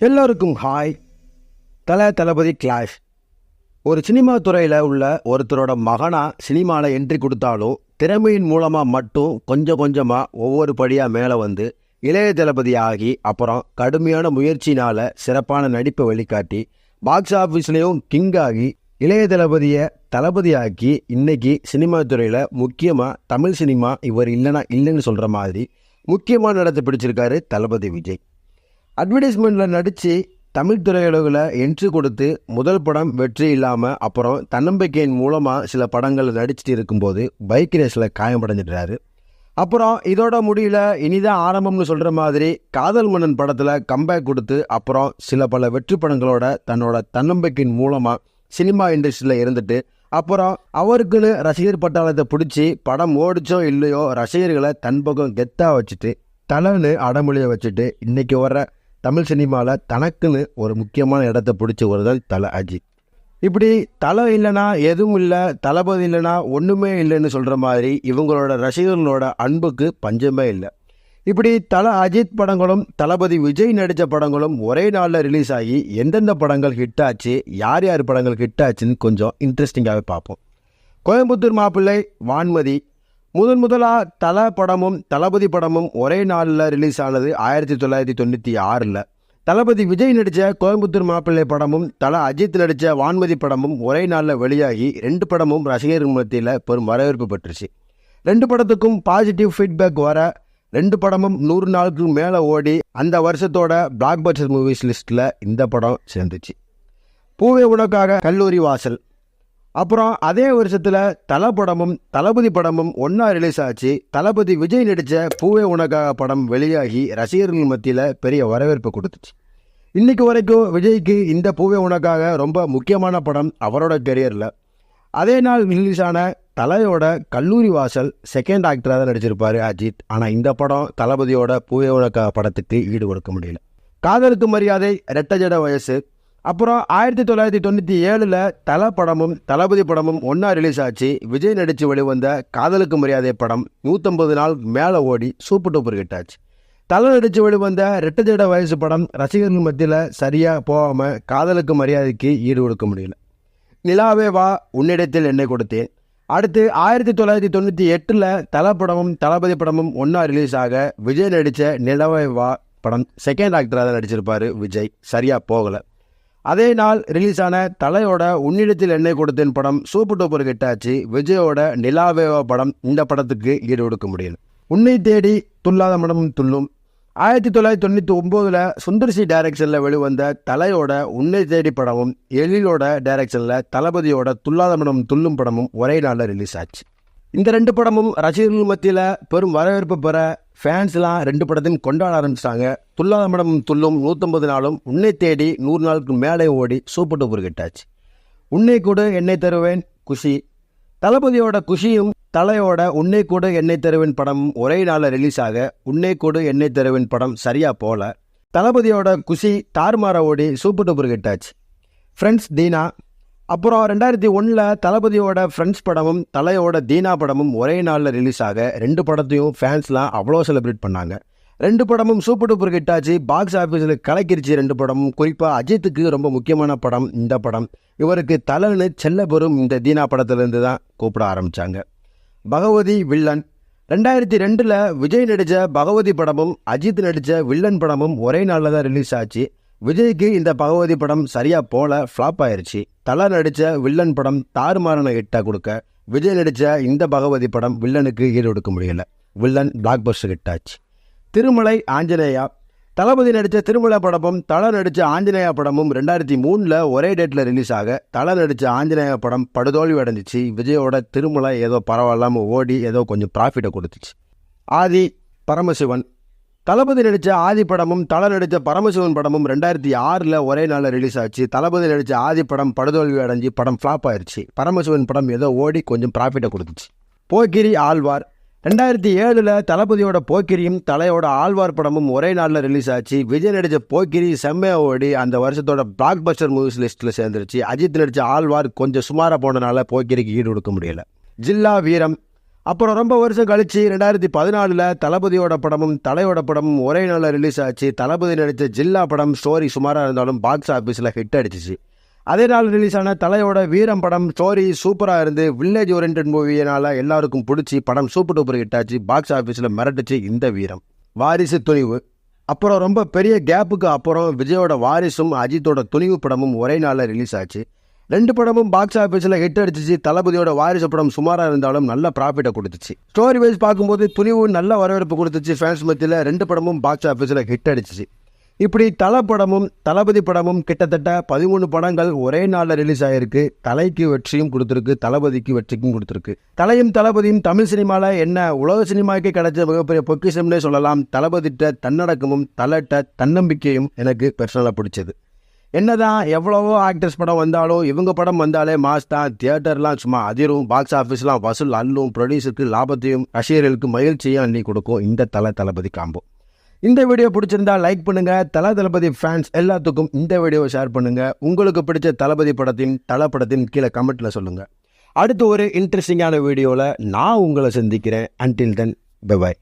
எல்லோருக்கும் ஹாய். தளபதி கிளாஷ். ஒரு சினிமா துறையில் உள்ள ஒருத்தரோட மகனா சினிமாவில் என்ட்ரி கொடுத்தாலும் திறமையின் மூலமாக மட்டும் கொஞ்சம் கொஞ்சமாக ஒவ்வொரு படியாக மேலே வந்து இளைய தளபதி ஆகி அப்புறம் கடுமையான முயற்சினால் சிறப்பான நடிப்பை வெளிக்காட்டி பாக்ஸ் ஆஃபீஸ்லேயும் கிங் ஆகி இளைய தளபதியை தளபதியாக்கி இன்னைக்கு சினிமா துறையில் முக்கியமாக தமிழ் சினிமா இவர் இல்லைன்னு சொல்கிற மாதிரி முக்கியமான இடத்தை பிடிச்சிருக்காரு தளபதி விஜய். அட்வர்டைஸ்மெண்ட்டில் நடித்து தமிழ் திரையுலகில் என்ட்ரி கொடுத்து முதல் படம் வெற்றி இல்லாமல் அப்புறம் தன்னம்பிக்கையின் மூலமாக சில படங்கள் நடிச்சுட்டு இருக்கும்போது பைக் ரேஸில் காயமடைஞ்சிடுறாரு. அப்புறம் இதோட முடியல இனிதான் ஆரம்பம்னு சொல்கிற மாதிரி காதல் மன்னன் படத்தில் கம்பேக் கொடுத்து அப்புறம் சில பல வெற்றி படங்களோட தன்னோட தன்னம்பிக்கையின் மூலமாக சினிமா இண்டஸ்ட்ரியில் இருந்துட்டு அப்புறம் அவருக்குன்னு ரசிகர் பட்டாளத்தை பிடிச்சி படம் ஓடிச்சோ இல்லையோ ரசிகர்களை தன் பக்கம் கெத்தாக வச்சுட்டு தலைன்னு அடமொழியை வச்சுட்டு இன்றைக்கி வர்ற தமிழ் சினிமாவில் தனக்குன்னு ஒரு முக்கியமான இடத்த பிடிச்சி வருதல் தல அஜித். இப்படி தலை இல்லைனா எதுவும் இல்லை, தளபதி இல்லைனா ஒன்றுமே இல்லைன்னு சொல்கிற மாதிரி இவங்களோட ரசிகர்களோட அன்புக்கு பஞ்சமே இல்லை. இப்படி தல அஜித் படங்களும் தளபதி விஜய் நடித்த படங்களும் ஒரே நாளில் ரிலீஸ் ஆகி எந்தெந்த படங்கள் ஹிட் ஆச்சு, யார் யார் படங்கள் ஹிட் ஆச்சுன்னு கொஞ்சம் இன்ட்ரெஸ்டிங்காகவே பார்ப்போம். கோயம்புத்தூர் மாப்பிள்ளை, வான்மதி முதலாக தல படமும் தளபதி படமும் ஒரே நாளில் ரிலீஸ் ஆனது 1996. தளபதி விஜய் நடித்த கோயம்புத்தூர் மாப்பிள்ளை படமும் தல அஜித் நடித்த வான்மதி படமும் ஒரே நாளில் வெளியாகி 2 படமும் ரசிகர்கள் மத்தியில் பெரும் வரவேற்பு பெற்றுச்சு. 2 படத்துக்கும் பாசிட்டிவ் ஃபீட்பேக் வர 2 படமும் 100 நாளுக்கு மேலே ஓடி அந்த வருஷத்தோட பிளாக் பஸ்டர் மூவிஸ் லிஸ்ட்டில் இந்த படம் சேர்ந்துச்சு. பூவே உனக்காக கல்லூரி வாசல். அப்புறம் அதே வருஷத்தில் தல படமும் தளபதி படமும் ஒன்றா ரிலீஸ் ஆச்சு. தளபதி விஜய் நடித்த பூவே உனக்காக படம் வெளியாகி ரசிகர்கள் மத்தியில் பெரிய வரவேற்பு கொடுத்துச்சு. இன்றைக்கு வரைக்கும் விஜய்க்கு இந்த பூவே உனக்காக ரொம்ப முக்கியமான படம் அவரோட கெரியரில். அதே நாள் ரிலீஸ் ஆன தலையோட கல்லூரி வாசல் செகண்ட் ஆக்டராக தான் நடிச்சிருப்பார் அஜித். ஆனால் இந்த படம் தளபதியோட பூவே உனக்காக படத்துக்கு ஈடு கொடுக்க முடியல. காதலுக்கு மரியாதை, ரெட்ட ஜட வயசு. அப்புறம் 1997 தல படமும் தளபதி படமும் ஒன்றா ரிலீஸ் ஆச்சு. விஜய் நடித்து வெளிவந்த காதலுக்கு மரியாதை படம் 150 நாள் மேலே ஓடி சூப்பர் டூப்பர் ஹிட் ஆச்சு. தலை நடித்து வெளிவந்த ரெட்ட ஜட வயசு படம் ரசிகர்கள் மத்தியில் சரியாக போகாமல் காதலுக்கு மரியாதைக்கு ஈடு கொடுக்க முடியல. நிலாவே வா உன்னிடத்தில் என்னை கொடுத்தேன். அடுத்து 1998 தல படமும் தளபதி படமும் ஒன்றா ரிலீஸ் ஆக விஜய் நடித்த நிலாவே வா படம் செகண்ட் ஆக்டராக தான் நடிச்சிருப்பார் விஜய், சரியாக போகலை. அதே நாள் ரிலீஸ் ஆன தலையோட உன்னிடத்தில் எண்ணெய் கொடுத்தேன் படம் சூப்பர் டூப்பர் ஹிட் ஆச்சு. விஜயோட நிலாவேவா படம் இந்த படத்துக்கு ஈடு கொடுக்க முடியல. உன்னை தேடி துல்லாத மனமும் துள்ளும். 1999 சுந்தர்சி டைரக்ஷனில் வெளிவந்த தலையோட உன்னை தேடி படமும் எழிலோட டைரக்ஷனில் தளபதியோட துல்லாத மனமும் துள்ளும் படமும் ஒரே நாளில் ரிலீஸ் ஆச்சு. இந்த 2 படமும் ரசிகர்கள் மத்தியில் பெரும் வரவேற்பு பெற ஃபேன்ஸ்லாம் 2 படத்தையும் கொண்டாட ஆரம்பிச்சிட்டாங்க. துல்லாத மனமும் துள்ளும் 150 நாளும் உன்னை தேடி 100 நாளுக்கு மேலே ஓடி சூப்பர் டூப்பர் ஹிட் ஆச்சு. உன்னை கூட என்னை தருவேன் குஷி. தளபதியோட குஷியும் தலையோட உன்னை கூட என்னை தருவேன் படம் ஒரே நாளில் ரிலீஸ் ஆக உன்னை கூட என்னை தருவேன் படம் சரியாக போல. தளபதியோட குஷி தாறுமாற ஓடி சூப்பர் டூப்பர் ஹிட் ஆச்சு. ஃப்ரெண்ட்ஸ் தீனா. அப்புறம் 2001 தளபதியோட ஃப்ரெண்ட்ஸ் படமும் தலையோட தீனா படமும் ஒரே நாளில் ரிலீஸ் ஆக 2 படத்தையும் ஃபேன்ஸ்லாம் அவ்வளோ செலிப்ரேட் பண்ணாங்க. 2 படமும் சூப்பர் டூப்பர் ஹிட் ஆச்சு. பாக்ஸ் ஆஃபீஸில் கலக்கிருச்சு 2 படமும். குறிப்பாக அஜித்துக்கு ரொம்ப முக்கியமான படம் இந்த படம். இவருக்கு தலைன்னு செல்ல பெறும் இந்த தீனா படத்துலேருந்து தான் கூப்பிட ஆரம்பித்தாங்க. பகவதி வில்லன். 2002 விஜய் நடித்த பகவதி படமும் அஜித் நடித்த வில்லன் படமும் ஒரே நாளில் தான் ரிலீஸ் ஆச்சு. விஜய்க்கு இந்த பகவதி படம் சரியாக போல ஃப்ளாப் ஆயிடுச்சு. தலை நடித்த வில்லன் படம் தாறுமாறான ஹிட்டாக கொடுக்க விஜய் நடித்த இந்த பகவதி படம் வில்லனுக்கு ஈடு கொடுக்க முடியல. வில்லன் பிளாக் பஸ்டர் ஹிட் ஆச்சு. திருமலை ஆஞ்சநேயா. தளபதி நடித்த திருமலை படமும் தலை நடித்த ஆஞ்சநேயா படமும் 2003 ஒரே டேட்டில் ரிலீஸ் ஆக தலை நடித்த ஆஞ்சநேயா படம் படுதோல்வி அடைஞ்சிச்சு. விஜயோட திருமலை ஏதோ பரவாயில்லாமல் ஓடி ஏதோ கொஞ்சம் ப்ராஃபிட்டை கொடுத்துச்சு. ஆதி பரமசிவன். தளபதி நடித்த ஆதி படமும் தலை நடித்த பரமசிவன் படமும் 2006 ஒரே நாளில் ரிலீஸ் ஆச்சு. தளபதி நடித்த ஆதி படம் படுதோல்வி அடைஞ்சு படம் ஃப்ளாப் ஆயிடுச்சு. பரமசிவன் படம் ஏதோ ஓடி கொஞ்சம் ப்ராஃபிட்டை கொடுத்துச்சு. போக்கிரி ஆழ்வார். 2007 தளபதியோட போக்கிரியும் தலையோட ஆழ்வார் படமும் ஒரே நாளில் ரிலீஸ் ஆச்சு. விஜய் நடித்த போக்கிரி செம்மையாக ஓடி அந்த வருஷத்தோட பிளாக் பஸ்டர் மூவிஸ் லிஸ்ட்டில் சேர்ந்துருச்சு. அஜித் நடித்த ஆழ்வார் கொஞ்சம் சுமாராக போனனால போக்கிரிக்கு ஈடு கொடுக்க முடியல. ஜில்லா வீரம். அப்புறம் ரொம்ப வருஷம் கழிச்சு 2014 தளபதியோட படமும் தலையோட படமும் ஒரே நாளில் ரிலீஸ் ஆச்சு. தளபதி நடித்த ஜில்லா படம் ஸ்டோரி சுமாராக இருந்தாலும் பாக்ஸ் ஆஃபீஸில் ஹிட் அடிச்சிச்சு. அதே நாள் ரிலீஸ் ஆன தலையோட வீரம் படம் ஸ்டோரி சூப்பராக இருந்து வில்லேஜ் ஓரியன்ட் மூவியினால் எல்லாருக்கும் பிடிச்சி படம் சூப்பர் டூப்பர் ஹிட் ஆச்சு. பாக்ஸ் ஆஃபீஸில் மிரட்டுச்சு இந்த வீரம். வாரிசு, துணிவு. அப்புறம் ரொம்ப பெரிய கேப்புக்கு அப்புறம் விஜயோட வாரிசும் அஜித்தோட துணிவு படமும் ஒரே நாளில் ரிலீஸ் ஆச்சு. 2 படமும் பாக்ஸ் ஆஃபீஸில் ஹிட் அடிச்சிச்சு. தளபதியோட வாரிசு படம் சுமாராக இருந்தாலும் நல்ல ப்ராஃபிட்டை கொடுத்துச்சு. ஸ்டோரி வைஸ் பார்க்கும்போது துணிவு நல்ல வரவேற்பு கொடுத்துச்சு ஃபேன்ஸ் மத்தியில். 2 படமும் பாக்ஸ் ஆஃபீஸில் ஹிட் அடிச்சிச்சு. இப்படி படமும் தளபதி படமும் கிட்டத்தட்ட 13 படங்கள் ஒரே நாளில் ரிலீஸ் ஆகிருக்கு. தலைக்கு வெற்றியும் கொடுத்துருக்கு, தளபதிக்கு வெற்றிக்கும் கொடுத்துருக்கு. தலையும் தளபதியும் தமிழ் சினிமாவில் என்ன உலக சினிமாவுக்கு கிடைச்ச மிகப்பெரிய பொக்கிஷம்னே சொல்லலாம். தளபதிட்ட தன்னடக்கமும் தலைட்ட தன்னம்பிக்கையும் எனக்கு பர்சனலாக பிடிச்சது. என்னதான் எவ்வளவோ ஆக்டர்ஸ் படம் வந்தாலும் இவங்க படம் வந்தாலே மாஸ் தான். தியேட்டர்லாம் சும்மா அதிரும், பாக்ஸ் ஆஃபீஸ்லாம் வசூல் அள்ளும், ப்ரொடியூசருக்கு லாபத்தையும் ரசிகர்களுக்கு மகிழ்ச்சியும் அள்ளி கொடுக்கும் இந்த தளபதி காம்போ. இந்த வீடியோ பிடிச்சிருந்தா லைக் பண்ணுங்க. தளபதி ஃபேன்ஸ் எல்லாத்துக்கும் இந்த வீடியோவை ஷேர் பண்ணுங்க. உங்களுக்கு பிடிச்ச தளபதி படத்தின் படத்தின் கீழே கமெண்ட்ல சொல்லுங்க. அடுத்து ஒரு இன்ட்ரெஸ்டிங்கான வீடியோவில் நான் உங்களை சந்திக்கிறேன். Until then by.